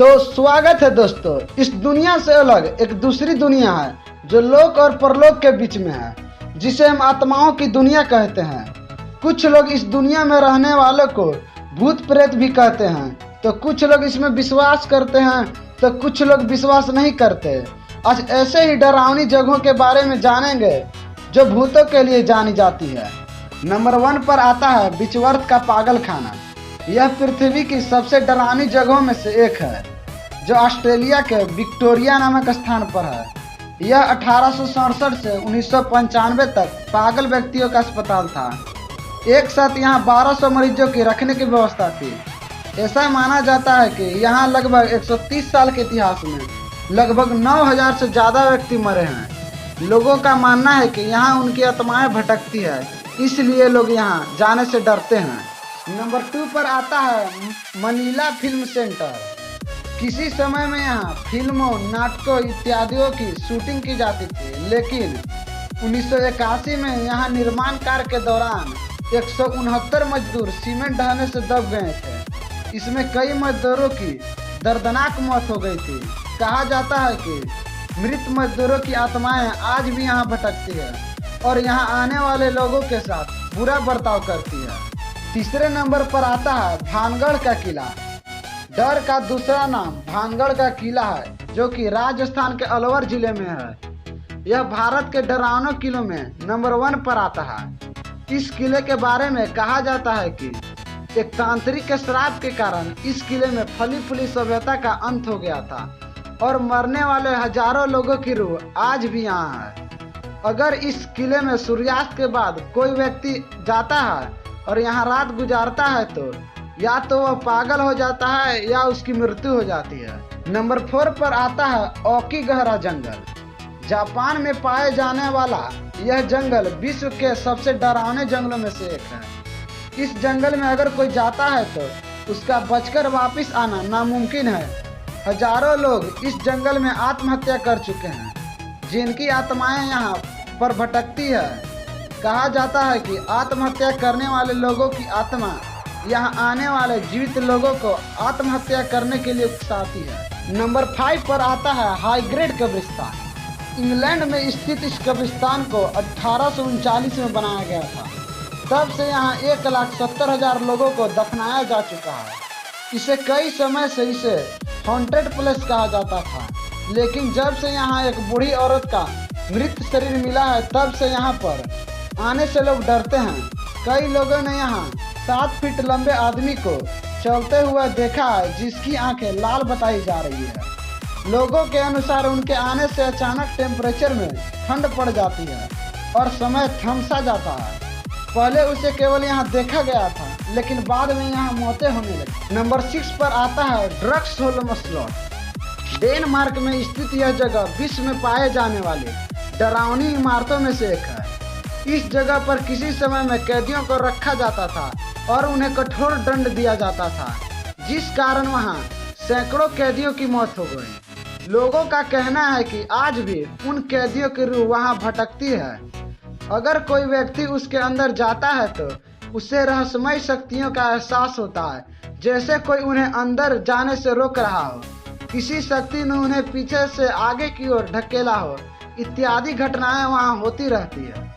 तो स्वागत है दोस्तों। इस दुनिया से अलग एक दूसरी दुनिया है जो लोक और परलोक के बीच में है, जिसे हम आत्माओं की दुनिया कहते हैं। कुछ लोग इस दुनिया में रहने वालों को भूत प्रेत भी कहते हैं। तो कुछ लोग इसमें विश्वास करते हैं तो कुछ लोग विश्वास नहीं करते। आज ऐसे ही डरावनी जगहों के बारे में जानेंगे जो भूतों के लिए जानी जाती है। नंबर 1 पर आता है बिचवर्थ का पागल खाना। यह पृथ्वी की सबसे डरावनी जगहों में से एक है, जो ऑस्ट्रेलिया के विक्टोरिया नामक स्थान पर है। यह 1867 से 1995 तक पागल व्यक्तियों का अस्पताल था। एक साथ यहाँ 1200 मरीजों की रखने की व्यवस्था थी। ऐसा माना जाता है कि यहाँ लगभग 130 साल के इतिहास में लगभग 9000 से ज़्यादा व्यक्ति मरे हैं। लोगों का मानना है कि यहाँ उनकी आत्माएं भटकती है, इसलिए लोग यहाँ जाने से डरते हैं। नंबर 2 पर आता है मनीला फिल्म सेंटर। किसी समय में यहाँ फिल्मों, नाटकों इत्यादियों की शूटिंग की जाती थी, लेकिन 1981 में यहाँ निर्माण कार्य के दौरान 169 मजदूर सीमेंट ढहने से दब गए थे। इसमें कई मजदूरों की दर्दनाक मौत हो गई थी। कहा जाता है कि मृत मजदूरों की आत्माएं आज भी यहाँ भटकती है और यहाँ आने वाले लोगों के साथ बुरा बर्ताव करती है। तीसरे नंबर पर आता है भानगढ़ का किला। डर का दूसरा नाम भानगढ़ का किला है, जो कि राजस्थान के अलवर जिले में है। यह भारत के डरावनों किलों में नंबर 1 पर आता है। इस किले के बारे में कहा जाता है कि एक तांत्रिक के श्राप के कारण इस किले में फली फूली सभ्यता का अंत हो गया था और मरने वाले हजारों लोगों की रूह आज भी यहाँ है। अगर इस किले में सूर्यास्त के बाद कोई व्यक्ति जाता है और यहाँ रात गुजारता है तो या तो वह पागल हो जाता है या उसकी मृत्यु हो जाती है। नंबर 4 पर आता है ओकीगहरा जंगल। जापान में पाए जाने वाला यह जंगल विश्व के सबसे डरावने जंगलों में से एक है। इस जंगल में अगर कोई जाता है तो उसका बचकर वापस आना नामुमकिन है। हजारों लोग इस जंगल में आत्महत्या कर चुके हैं, जिनकी आत्माएं यहाँ पर भटकती है। कहा जाता है कि आत्महत्या करने वाले लोगों की आत्मा यहाँ आने वाले जीवित लोगों को आत्महत्या करने के लिए उकसाती है। नंबर 5 पर आता है हाईग्रेड कब्रिस्तान। इंग्लैंड में स्थित इस कब्रिस्तान को 1839 में बनाया गया था। तब से यहाँ 1,70,000 लोगों को दफनाया जा चुका है। इसे कई समय से इसे हॉन्टेड प्लेस कहा जाता था, लेकिन जब से यहाँ एक बूढ़ी औरत का मृत शरीर मिला है तब से यहाँ पर आने से लोग डरते हैं। कई लोगों ने यहाँ 7 फीट लंबे आदमी को चलते हुए देखा है, जिसकी आंखें लाल बताई जा रही है। लोगों के अनुसार उनके आने से अचानक टेम्परेचर में ठंड पड़ जाती है और समय थम सा जाता है। पहले उसे केवल यहाँ देखा गया था, लेकिन बाद में यहाँ मौतें होने लगी। नंबर 6 पर आता है ड्रक्सहोल्म स्लॉट। डेनमार्क में स्थित यह जगह विश्व में पाए जाने वाली डरावनी इमारतों में से एक है। इस जगह पर किसी समय में कैदियों को रखा जाता था और उन्हें कठोर दंड दिया जाता था, जिस कारण वहां सैकड़ों कैदियों की मौत हो गई। लोगों का कहना है कि आज भी उन कैदियों की रूह वहां भटकती है। अगर कोई व्यक्ति उसके अंदर जाता है तो उसे रहस्यमय शक्तियों का एहसास होता है, जैसे कोई उन्हें अंदर जाने से रोक रहा हो, किसी शक्ति ने उन्हें पीछे से आगे की ओर ढकेला हो। इत्यादि घटनाएं वहां होती रहती है।